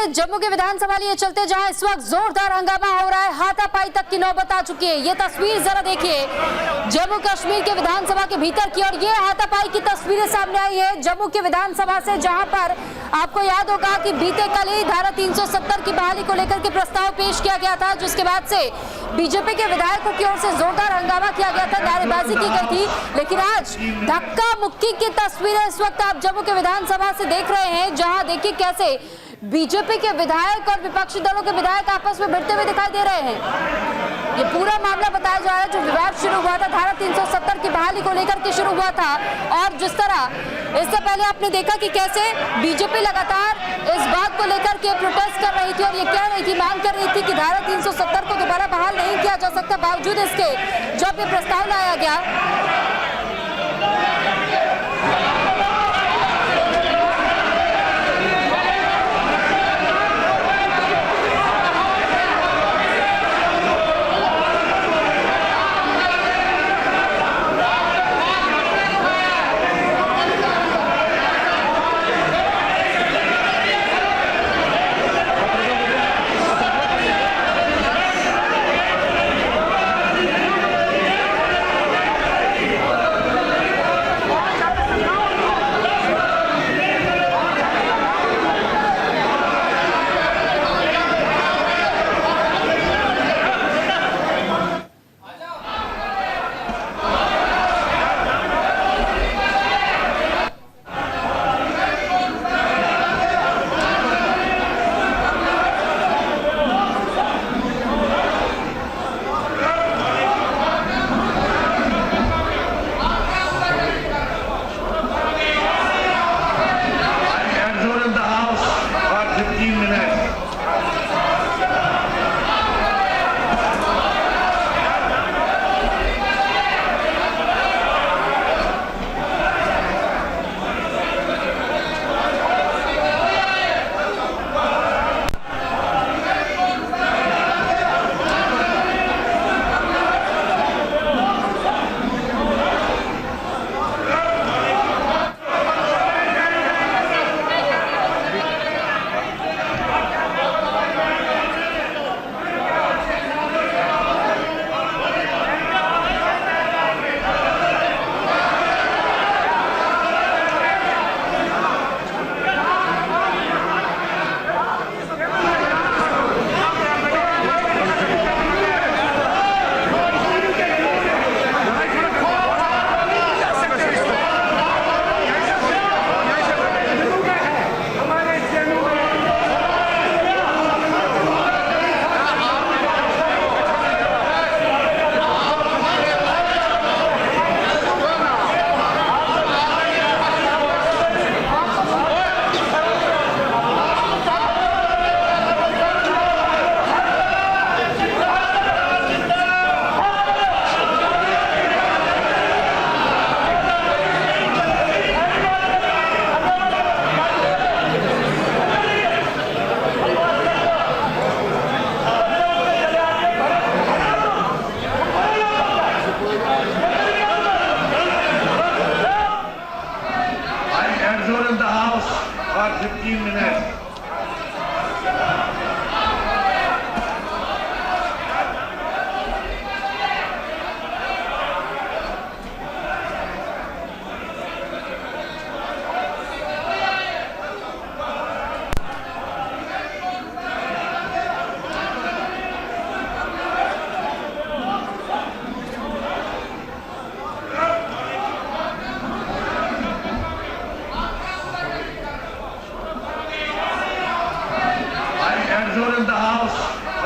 जम्मू के विधानसभा लिए चलते जहां इस वक्त जोरदार हंगामा हो रहा है, हाथापाई तक की नौबत आ चुकी है। ये तस्वीर जरा देखिए जम्मू कश्मीर के विधानसभा के भीतर की, और ये हाथापाई की तस्वीरें सामने आई है जम्मू के विधानसभा से, जहां पर आपको याद होगा कि बीते कल ही धारा 370 की बहाली को लेकर के प्रस्ताव पेश किया गया था, जिसके बाद से बीजेपी के विधायकों की ओर से जोरदार हंगामा किया गया था, नारेबाजी की गई थी। लेकिन आज धक्का मुक्की की तस्वीरें इस वक्त आप जम्मू के विधानसभा से देख रहे हैं, जहां देखिए कैसे बीजेपी के विधायक और विपक्षी दलों के विधायक आपस में भिड़ते हुए दिखाई दे रहे हैं। ये पूरा मामला बताया जा रहा है जो विवाद शुरू हुआ था धारा 370 की बहाली को लेकर के शुरू हुआ था, और जिस तरह इससे पहले आपने देखा कि कैसे बीजेपी लगातार इस बात को लेकर के प्रोटेस्ट कर रही थी और ये कह रही थी, मांग कर रही थी कि धारा 370 को दोबारा बहाल नहीं किया जा सकता। बावजूद इसके जब ये प्रस्ताव लाया गया,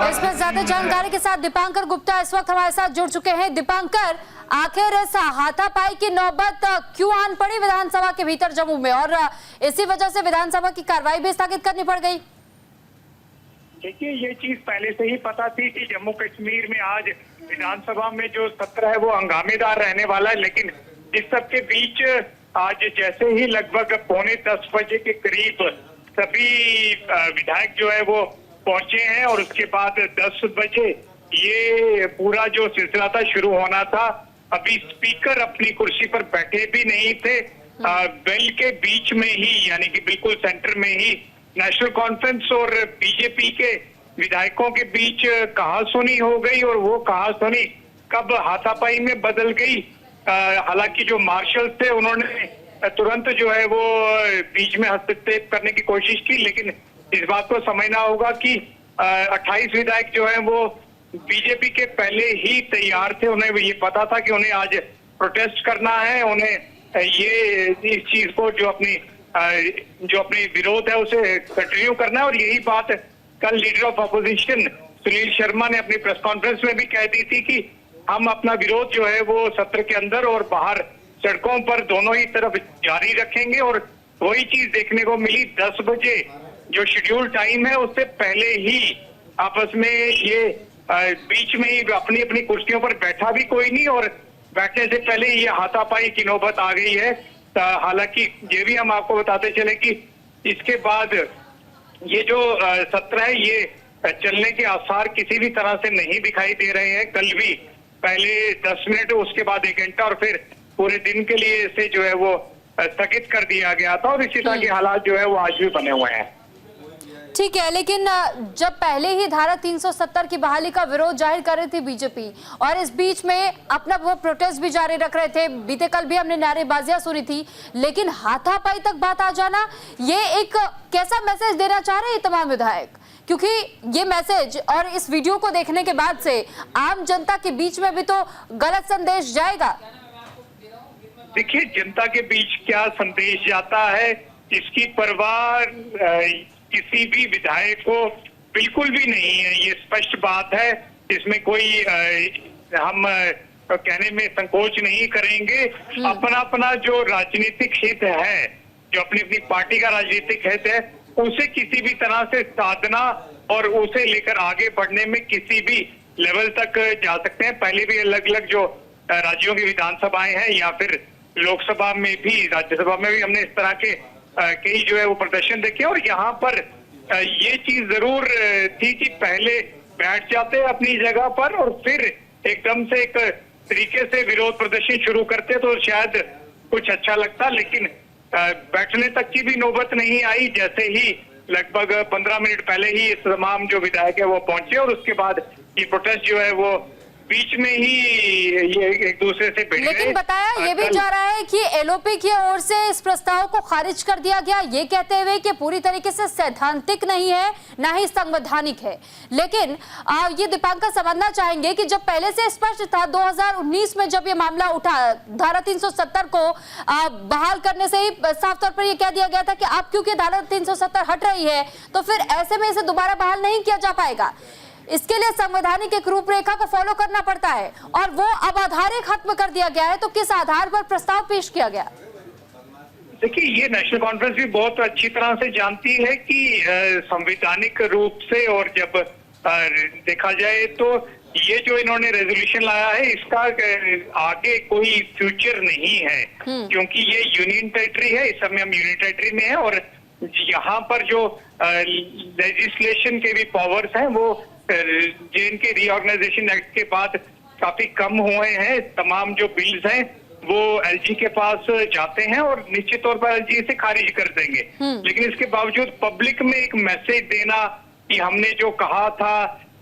इसमें ज्यादा जानकारी के साथ दीपांकर गुप्ता इस वक्त हमारे साथ जुड़ चुके हैं। दीपांकर, आखिर इस हाथापाई की नौबत क्यों आन पड़ी विधानसभा के भीतर जम्मू में, और इसी वजह से विधानसभा की कार्रवाई भी स्थगित करनी पड़ गई? देखिए, ये चीज पहले से ही पता थी कि जम्मू कश्मीर में आज विधानसभा में जो सत्र है वो हंगामेदार रहने वाला है, लेकिन इस सब के बीच आज जैसे ही लगभग 9:45 बजे के करीब सभी विधायक जो है वो पहुंचे हैं और उसके बाद 10 बजे ये पूरा जो सिलसिला था शुरू होना था। अभी स्पीकर अपनी कुर्सी पर बैठे भी नहीं थे, बेल के बीच में ही यानी कि बिल्कुल सेंटर में ही नेशनल कॉन्फ्रेंस और बीजेपी के विधायकों के बीच कहासुनी हो गई और वो कहासुनी कब हाथापाई में बदल गई। हालांकि जो मार्शल थे उन्होंने तुरंत जो है वो बीच में हस्तक्षेप करने की कोशिश की, लेकिन इस बात को समझना होगा कि 28 विधायक जो है वो बीजेपी के पहले ही तैयार थे। उन्हें ये पता था कि उन्हें आज प्रोटेस्ट करना है, उन्हें ये इस चीज को जो अपनी विरोध है उसे कंटिन्यू करना है। और यही बात कल leader of opposition Sunil Sharma ने अपनी प्रेस कॉन्फ्रेंस में भी कह दी थी कि हम अपना विरोध जो है वो सत्र के अंदर और बाहर सड़कों पर दोनों ही तरफ जारी रखेंगे। और वही चीज देखने को मिली, 10 बजे जो शेड्यूल टाइम है उससे पहले ही आपस में ये बीच में ही अपनी अपनी कुर्सियों पर बैठा भी कोई नहीं और बैठने से पहले ये हाथापाई की नौबत आ गई है। हालांकि ये भी हम आपको बताते चले कि इसके बाद ये जो सत्र है ये चलने के आसार किसी भी तरह से नहीं दिखाई दे रहे हैं। कल भी पहले 10 मिनट, उसके बाद 1 घंटा और फिर पूरे दिन के लिए इसे जो है वो स्थगित कर दिया गया था और इसी तरह के हालात जो है वो आज भी बने हुए हैं। ठीक है, लेकिन जब पहले ही धारा 370 की बहाली का विरोध जाहिर कर रही थी बीजेपी और इस बीच में अपना वो प्रोटेस्ट भी जारी रख रहे थे, बीते कल भी हमने नारेबाजियां सुनी थी, लेकिन हाथापाई तक बात आ जाना, ये एक कैसा मैसेज देना चाह रहे हैं तमाम विधायक? क्योंकि ये मैसेज और इस वीडियो को देखने के बाद से आम जनता के बीच में भी तो गलत संदेश जाएगा। देखिए, जनता के बीच क्या संदेश जाता है इसकी परवाह किसी भी विधायक को बिल्कुल भी नहीं है। ये स्पष्ट बात है, इसमें कोई हम कहने में संकोच नहीं करेंगे। अपना अपना जो राजनीतिक हित है, जो अपनी अपनी पार्टी का राजनीतिक हित है, उसे किसी भी तरह से साधना और उसे लेकर आगे बढ़ने में किसी भी लेवल तक जा सकते हैं। पहले भी अलग अलग जो राज्यों की विधानसभाएं हैं या फिर लोकसभा में भी, राज्यसभा में भी हमने इस तरह के कई जो है वो प्रदर्शन देखे और यहाँ पर ये चीज जरूर थी कि पहले बैठ जाते अपनी जगह पर और फिर एकदम से एक तरीके से विरोध प्रदर्शन शुरू करते तो शायद कुछ अच्छा लगता, लेकिन बैठने तक की भी नौबत नहीं आई। जैसे ही लगभग 15 मिनट पहले ही तमाम जो विधायक है वो पहुंचे और उसके बाद ये प्रोटेस्ट जो है वो बीच में ही ये एक दूसरे से भिड़ गए। लेकिन बताया ये भी जा रहा है कि एलओपी की ओर से इस प्रस्ताव को खारिज कर दिया गया, ये कहते हुए कि पूरी तरीके से सैद्धांतिक नहीं है, ना ही संवैधानिक है। लेकिन ये दीपांकर समझना चाहेंगे कि जब पहले से स्पष्ट था 2019 में जब ये मामला उठा, धारा 370 को बहाल करने से ही साफ तौर पर यह कह दिया गया था कि अब क्योंकि धारा 370 हट रही है तो फिर ऐसे में इसे दोबारा बहाल नहीं किया जा पाएगा। इसके लिए संवैधानिक एक रूपरेखा को फॉलो करना पड़ता है और वो अब आधार खत्म कर दिया गया है। तो किस आधार पर प्रस्ताव पेश किया गया? देखिए, ये नेशनल कॉन्फ्रेंस भी बहुत अच्छी तरह से जानती है कि संवैधानिक रूप से और जब देखा जाए तो ये जो इन्होंने रेजोल्यूशन लाया है इसका आगे कोई फ्यूचर नहीं है, क्योंकि ये यूनियन टेरिटरी है। इस समय हम यूनियन टेरिटरी में है और यहाँ पर जो लेजिस्लेशन के भी पावर्स हैं वो JNK रीऑर्गेनाइजेशन एक्ट के बाद काफी कम हुए हैं। तमाम जो बिल्स हैं वो LG के पास जाते हैं और निश्चित तौर पर LG इसे खारिज कर देंगे। लेकिन इसके बावजूद पब्लिक में एक मैसेज देना कि हमने जो कहा था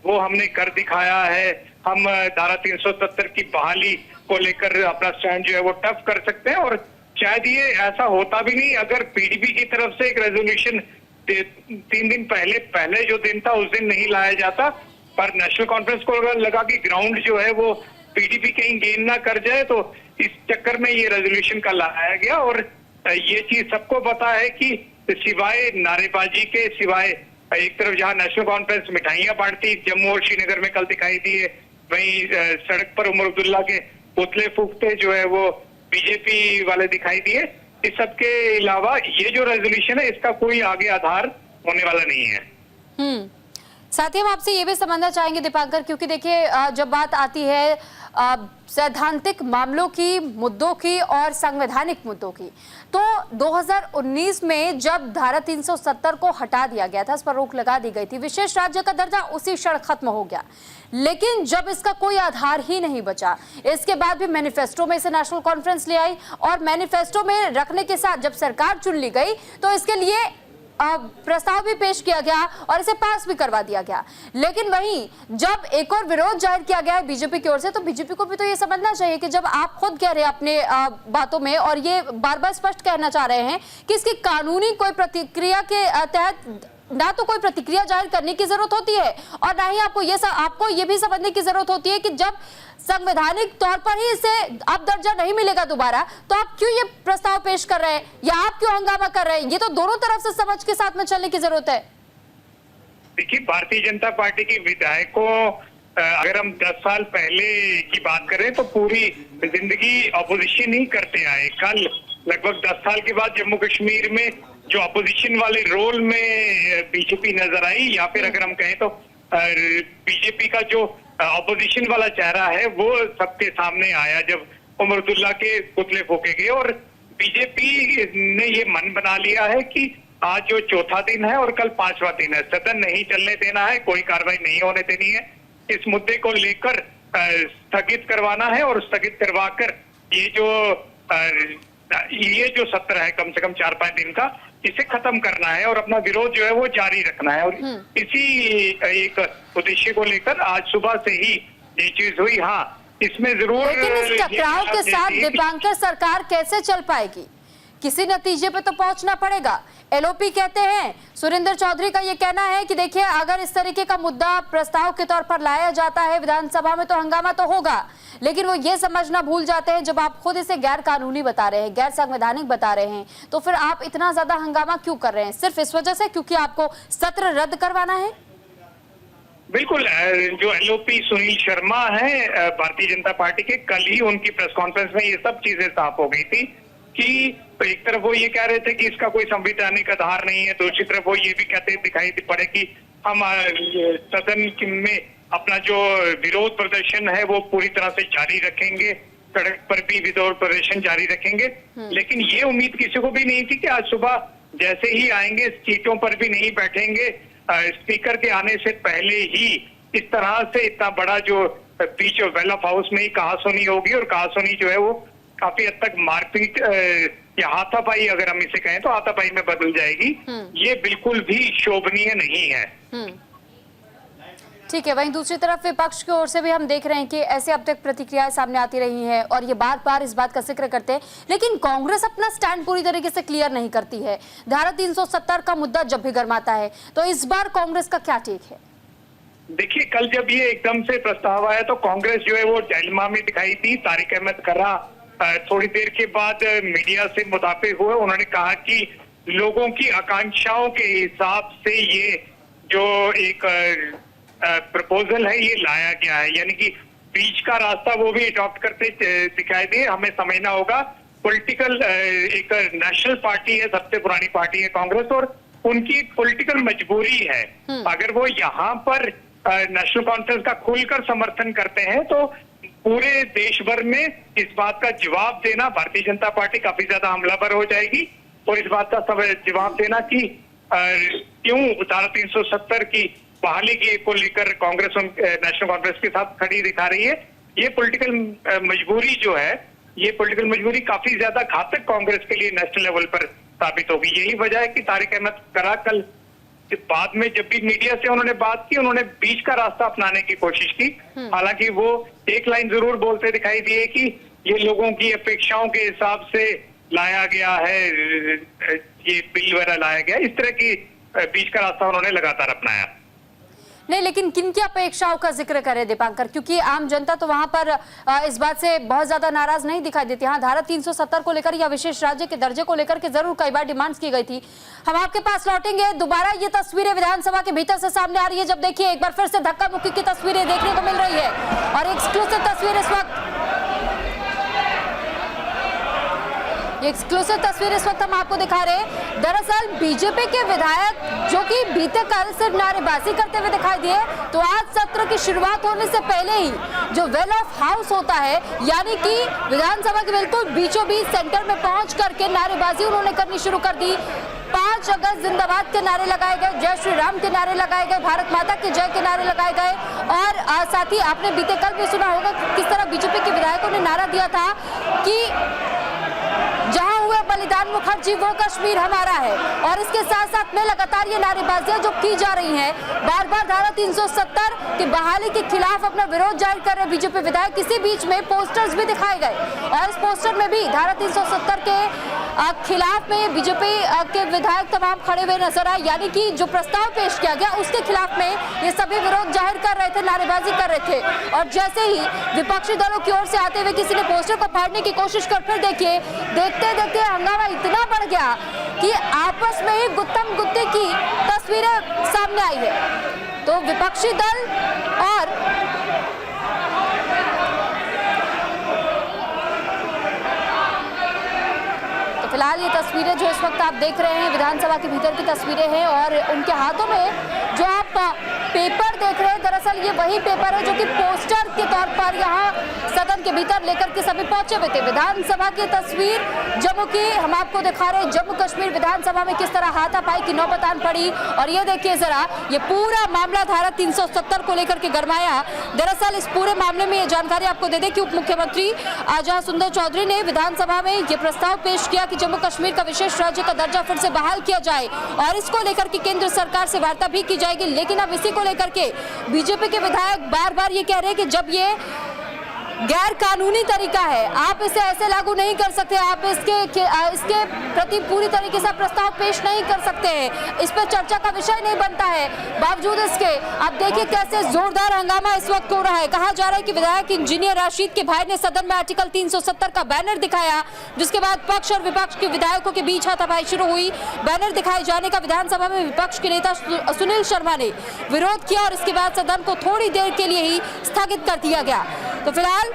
वो हमने कर दिखाया है, हम धारा 370 की बहाली को लेकर अपना स्टैंड जो है वो टफ कर सकते हैं। और शायद ये ऐसा होता भी नहीं अगर PDP की तरफ से एक रेजोल्यूशन 3 दिन पहले जो दिन था उस दिन नहीं लाया जाता। पर नेशनल कॉन्फ्रेंस को अगर लगा कि ग्राउंड जो है वो PDP कहीं गेन ना कर जाए तो इस चक्कर में ये रेजोल्यूशन का लाया गया। और ये चीज सबको पता है कि सिवाय नारेबाजी के, सिवाय एक तरफ जहां नेशनल कॉन्फ्रेंस मिठाइयां बांटती जम्मू और श्रीनगर में कल दिखाई दिए, वहीं सड़क पर उमर अब्दुल्ला के पुतले फूकते जो है वो बीजेपी वाले दिखाई दिए। इस सब के अलावा ये जो रेजोल्यूशन है इसका कोई आगे आधार होने वाला नहीं है। साथ ही हम आपसे ये भी समझना चाहेंगे दीपांकर, क्योंकि देखिए जब बात आती है सैद्धांतिक मामलों की, मुद्दों की और संवैधानिक मुद्दों की, तो 2019 में जब धारा 370 को हटा दिया गया था, इस पर रोक लगा दी गई थी, विशेष राज्य का दर्जा उसी क्षण खत्म हो गया। लेकिन जब इसका कोई आधार ही नहीं बचा, इसके बाद भी मैनिफेस्टो में इसे नेशनल कॉन्फ्रेंस ले आई और मैनिफेस्टो में रखने के साथ जब सरकार चुन ली गई तो इसके लिए प्रस्ताव भी पेश किया गया और इसे पास भी करवा दिया गया। लेकिन वहीं जब एक और विरोध जाहिर किया गया है बीजेपी की ओर से, तो बीजेपी को भी तो ये समझना चाहिए कि जब आप खुद कह रहे हैं अपने बातों में और ये बार बार स्पष्ट कहना चाह रहे हैं कि इसकी कानूनी कोई प्रतिक्रिया के तहत ना तो कोई प्रतिक्रिया जाहिर करने की जरूरत होती है और ना ही आपको ये भी समझने की जरूरत होती है कि जब संवैधानिक तौर पर ही इसे अब दर्जा नहीं मिलेगा दोबारा, तो आप क्यों ये प्रस्ताव पेश कर रहे हैं या आप क्यों हंगामा कर रहे हैं? ये तो दोनों तरफ से समझ के साथ में चलने की जरूरत है। देखिए, भारतीय जनता पार्टी के विधायकों, अगर हम 10 साल पहले की बात करें तो पूरी जिंदगी अपोजिशन ही करते आए। कल लगभग 10 साल के बाद जम्मू कश्मीर में जो अपोजिशन वाले रोल में बीजेपी नजर आई, या फिर अगर हम कहें तो बीजेपी का जो अपोजिशन वाला चेहरा है वो सबके सामने आया जब उमर अब्दुल्ला के पुतले फूके गए। और बीजेपी ने ये मन बना लिया है कि आज जो चौथा दिन है और कल 5वां दिन है, सदन नहीं चलने देना है, कोई कार्रवाई नहीं होने देनी है। इस मुद्दे को लेकर स्थगित करवाना है और स्थगित करवाकर ये जो सत्र है कम से कम 4-5 दिन का, इसे खत्म करना है और अपना विरोध जो है वो जारी रखना है। और इसी एक उद्देश्य को लेकर आज सुबह से ही ये चीज हुई। हाँ, इसमें जरूर, लेकिन इस टकराव के साथ दीपांकर सरकार कैसे चल पाएगी? किसी नतीजे पे तो पहुंचना पड़ेगा। एलओपी कहते हैं, सुरेंद्र चौधरी का ये कहना है कि देखिए, अगर इस तरीके का मुद्दा प्रस्ताव के तौर पर लाया जाता है विधानसभा में तो हंगामा तो होगा, लेकिन वो ये समझना भूल जाते हैं जब आप खुद इसे गैर कानूनी बता रहे हैं, गैर संवैधानिक बता रहे हैं, तो फिर आप इतना ज्यादा हंगामा क्यों कर रहे हैं? सिर्फ इस वजह से क्योंकि आपको सत्र रद्द करवाना है? बिल्कुल, जो एलओपी सुनील शर्मा है भारतीय जनता पार्टी के, कल ही उनकी प्रेस कॉन्फ्रेंस में ये सब चीजें साफ हो गई थी कि तो एक तरफ वो ये कह रहे थे कि इसका कोई संवैधानिक आधार नहीं है, दूसरी तरफ वो ये भी कहते दिखाई पड़े कि हम सदन में अपना जो विरोध प्रदर्शन है वो पूरी तरह से जारी रखेंगे, सड़क पर भी विरोध प्रदर्शन जारी रखेंगे। लेकिन ये उम्मीद किसी को भी नहीं थी कि आज सुबह जैसे ही आएंगे सीटों पर भी नहीं बैठेंगे, स्पीकर के आने से पहले ही इस तरह से इतना बड़ा जो बीच वेल ऑफ हाउस में ही कहासुनी होगी और कहासुनी जो है वो काफी हद तक मारपीट या हाथापाई, अगर हम इसे कहें तो हाथापाई में बदल जाएगी। ये बिल्कुल भी शोभनीय नहीं है। ठीक है, वहीं दूसरी तरफ विपक्ष की ओर से भी हम देख रहे हैं कि ऐसे अब तक प्रतिक्रियाएं सामने आती रही हैं और ये बार बार इस बात का जिक्र करते हैं, लेकिन कांग्रेस अपना स्टैंड पूरी तरीके से क्लियर नहीं करती है। धारा 370 का मुद्दा जब भी गर्माता है, तो इस बार कांग्रेस का क्या टेक है? देखिए, कल जब ये एकदम से प्रस्ताव आया तो कांग्रेस जो है वो डायलेमा में दिखाई दी। तारिक अहमद कर्रा थोड़ी देर के बाद मीडिया से मुताबिक हुए, उन्होंने कहा कि लोगों की आकांक्षाओं के हिसाब से ये जो एक प्रपोजल है ये लाया गया है, यानी कि बीच का रास्ता वो भी अडॉप्ट करते दिखाई दे। हमें समझना होगा, पॉलिटिकल एक नेशनल पार्टी है, सबसे पुरानी पार्टी है कांग्रेस, और उनकी पॉलिटिकल मजबूरी है। अगर वो यहाँ पर नेशनल कॉन्फ्रेंस का खुलकर समर्थन करते हैं तो पूरे देश भर में इस बात का जवाब देना भारतीय जनता पार्टी काफी ज्यादा हमलावर हो जाएगी। और इस बात का जवाब देना कि क्यों धारा 370 की बहाली को लेकर कांग्रेस नेशनल कॉन्फ्रेंस के साथ खड़ी दिखा रही है। ये पॉलिटिकल मजबूरी जो है, ये पॉलिटिकल मजबूरी काफी ज्यादा घातक कांग्रेस के लिए नेशनल लेवल पर साबित होगी। यही वजह है कि तारिक अहमद कर्रा कल बाद में जब भी मीडिया से उन्होंने बात की, उन्होंने बीच का रास्ता अपनाने की कोशिश की। हालांकि वो एक लाइन जरूर बोलते दिखाई दिए कि ये लोगों की अपेक्षाओं के हिसाब से लाया गया है, ये बिल वगैरह लाया गया, इस तरह की बीच का रास्ता उन्होंने लगातार अपनाया। नहीं, लेकिन किन की अपेक्षाओं का जिक्र करें दीपांकर, क्योंकि आम जनता तो वहां पर इस बात से बहुत ज्यादा नाराज नहीं दिखाई देती। हाँ, धारा 370 को लेकर या विशेष राज्य के दर्जे को लेकर के जरूर कई बार डिमांड्स की गई थी। हम आपके पास लौटेंगे। दोबारा ये तस्वीरें विधानसभा के भीतर से सामने आ रही है, जब देखिए एक बार फिर से धक्का मुक्की की तस्वीरें देखने को मिल रही है और एक्सक्लूसिव तस्वीर इस वक्त हम आपको दिखा रहे हैं। दरअसल बीजेपी के विधायक जो कि बीते कल सिर्फ नारेबाजी करते हुए दिखाई दिए, तो आज सत्र की शुरुआत होने से पहले ही जो वेल ऑफ हाउस होता है, यानी कि विधानसभा के बिल्कुल बीचों बीच सेंटर में पहुंच करके नारेबाजी उन्होंने करनी शुरू कर दी। 5 अगस्त जिंदाबाद के नारे लगाए गए, जय श्री राम के नारे लगाए गए, भारत माता की जय के नारे लगाए गए और साथ ही आपने बीते कल भी सुना होगा किस तरह बीजेपी के विधायकों ने नारा दिया था कि जहां हुए बलिदान मुखर्जी वो कश्मीर हमारा है। और इसके साथ साथ में लगातार ये नारेबाजियां जो की जा रही हैं, बार बार धारा 370 की बहाली के खिलाफ अपना विरोध जाहिर कर रहे बीजेपी विधायक। इसी बीच में पोस्टर्स भी दिखाए गए और इस पोस्टर में भी धारा 370 के खिलाफ में बीजेपी के विधायक तमाम खड़े हुए नजर आए, यानी कि जो प्रस्ताव पेश किया गया उसके खिलाफ में ये सभी विरोध जाहिर कर रहे थे, नारेबाजी कर रहे थे। और जैसे ही विपक्षी दलों की ओर से आते हुए किसी ने पोस्टर को फाड़ने की कोशिश कर, फिर देखिए देखते देखते हंगामा इतना बढ़ गया कि आपस में ही गुत्तम गुत्ती की तस्वीरें सामने आई है। तो विपक्षी दल और फिलहाल ये तस्वीरें जो इस वक्त आप देख रहे हैं विधानसभा के भीतर की तस्वीरें हैं और उनके हाथों में जो आप पेपर देख रहे हैं, दरअसल ये वही पेपर है जो कि पोस्टर के तौर पर यहाँ सदन के भीतर लेकर के सभी पहुंचे हुए थे। विधानसभा की तस्वीर जम्मू की हम आपको दिखा रहे हैं। जम्मू कश्मीर विधानसभा में किस तरह हाथापाई की नौबत आन पड़ी और ये देखिए जरा, ये पूरा मामला धारा 370 को लेकर के गरमाया। दरअसल इस पूरे मामले में ये जानकारी आपको दे दें कि उप मुख्यमंत्री आजाद सुंदर चौधरी ने विधानसभा में ये प्रस्ताव पेश किया कि जम्मू कश्मीर का विशेष राज्य का दर्जा फिर से बहाल किया जाए और इसको लेकर के केंद्र सरकार से वार्ता भी की जाएगी। लेकिन अब इसी को लेकर के बीजेपी के विधायक बार बार ये कह रहे हैं कि जब ये गैर कानूनी तरीका है, आप इसे ऐसे लागू नहीं कर सकते, आप इसके प्रति पूरी तरीके से प्रस्ताव पेश नहीं कर सकते हैं, इस पर चर्चा का विषय नहीं बनता है। बावजूद इसके आप देखिए कैसे जोरदार हंगामा इस वक्त हो रहा है। कहा जा रहा है कि विधायक इंजीनियर राशिद के भाई ने सदन में आर्टिकल 370 का बैनर दिखाया, जिसके बाद पक्ष और विपक्ष के विधायकों के बीच हाथापाई शुरू हुई। बैनर दिखाए जाने का विधानसभा में विपक्ष के नेता सुनील शर्मा ने विरोध किया और इसके बाद सदन को थोड़ी देर के लिए ही स्थगित कर दिया गया। तो फिलहाल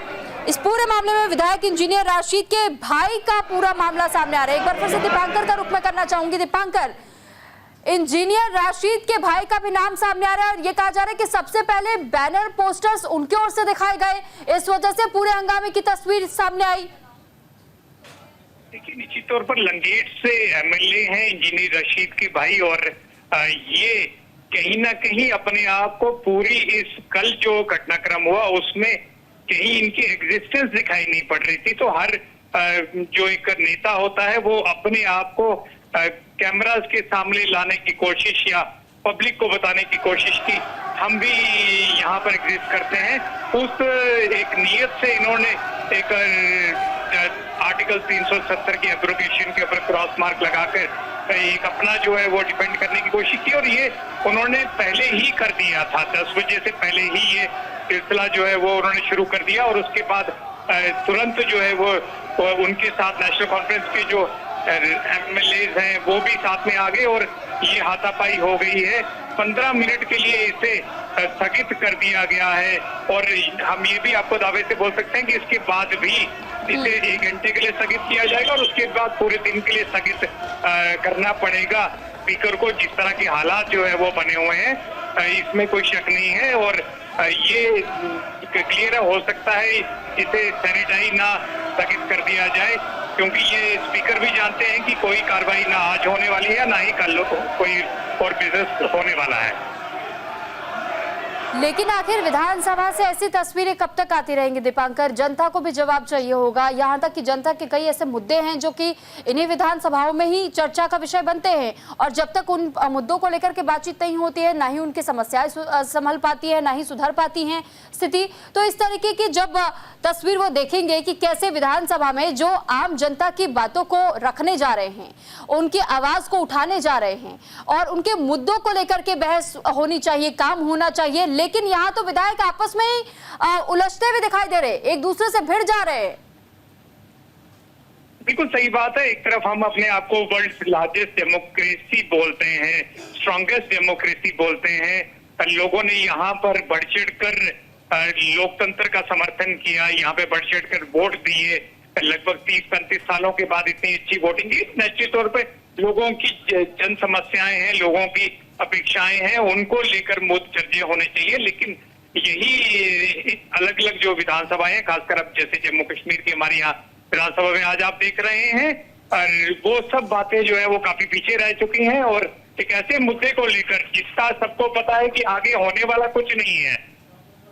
इस पूरे मामले में विधायक इंजीनियर राशिद के भाई का पूरा मामला सामने आ रहा है। एक बार फिर से दीपांकर का रुख मैं करना चाहूंगी। दीपांकर, इंजीनियर राशिद के भाई का भी नाम सामने आ रहा है और ये कहा जा रहा है कि सबसे पहले बैनर पोस्टर्स उनकी ओर से दिखाए गए, इस वजह से पूरे हंगामे की तस्वीर सामने आई। देखिए, निश्चित तौर पर लंगेट से एमएलए हैं इंजीनियर राशिद के भाई और ये कहीं ना कहीं अपने आप को पूरी इस कल जो घटनाक्रम हुआ उसमें कहीं इनकी एग्जिस्टेंस दिखाई नहीं पड़ रही थी। तो हर जो एक नेता होता है वो अपने आप को कैमरास के सामने लाने की कोशिश या पब्लिक को बताने की कोशिश की, हम भी यहाँ पर एग्जिस्ट करते हैं, उस एक नियत से इन्होंने एक आर्टिकल 370 की एब्रोगेशन के ऊपर क्रॉस मार्क लगाकर एक अपना जो है वो डिपेंड करने की कोशिश की और ये उन्होंने पहले ही कर दिया था। 10 बजे से पहले ही ये सिलसिला जो है वो उन्होंने शुरू कर दिया और उसके बाद तुरंत जो है वो उनके साथ नेशनल कॉन्फ्रेंस के जो एमएलए हैं वो भी साथ में आ गए और ये हाथापाई हो गई है। 15 मिनट के लिए इसे स्थगित कर दिया गया है और हम ये भी आपको दावे से बोल सकते हैं कि इसके बाद भी इसे 1 घंटे के लिए स्थगित किया जाएगा और उसके बाद पूरे दिन के लिए स्थगित करना पड़ेगा स्पीकर को। जिस तरह के हालात जो है वो बने हुए हैं इसमें कोई शक नहीं है और ये क्लियर हो सकता है इसे सैनिटाइज ना स्थगित कर दिया जाए, क्योंकि ये स्पीकर भी जानते हैं कि कोई कार्रवाई ना आज होने वाली है ना ही कल कोई और बिजनेस होने वाला है। लेकिन आखिर विधानसभा से ऐसी तस्वीरें कब तक आती रहेंगी दीपांकर? जनता को भी जवाब चाहिए होगा, यहाँ तक कि जनता के कई ऐसे मुद्दे हैं जो कि इन्हीं विधानसभाओं में ही चर्चा का विषय बनते हैं और जब तक उन मुद्दों को लेकर के बातचीत नहीं होती है, ना ही उनकी समस्याएं संभल पाती है, ना ही सुधर पाती हैं स्थिति। तो इस तरीके की जब तस्वीर वो देखेंगे कि कैसे विधानसभा में जो आम जनता की बातों को रखने जा रहे हैं, उनकी आवाज को उठाने जा रहे हैं और उनके मुद्दों को लेकर के बहस होनी चाहिए, काम होना चाहिए, लेकिन यहाँ तो विधायक आपस में ही उलझते हुए दिखाई दे रहे, एक दूसरे से भिड़ जा रहे हैं। बिल्कुल सही बात है। एक तरफ हम अपने आप को वर्ल्ड लार्जेस्ट डेमोक्रेसी बोलते हैं, स्ट्रॉन्गेस्ट डेमोक्रेसी बोलते हैं, लोगों ने यहाँ पर बढ़ चढ़ कर लोकतंत्र का समर्थन किया, यहाँ पे बढ़ चढ़ कर वोट दिए, लगभग 30-35 सालों के बाद इतनी अच्छी वोटिंग की। निश्चित तौर पे लोगों की जन समस्याएं हैं, लोगों की अपेक्षाएं हैं, उनको लेकर मुद्दे चर्चे होने चाहिए। लेकिन यही अलग अलग जो विधानसभाएं हैं, खासकर अब जैसे जम्मू कश्मीर की हमारी यहाँ विधानसभा में आज आप देख रहे हैं, और वो सब बातें जो है वो काफी पीछे रह चुकी हैं और एक ऐसे मुद्दे को लेकर जिसका सबको पता है कि आगे होने वाला कुछ नहीं है,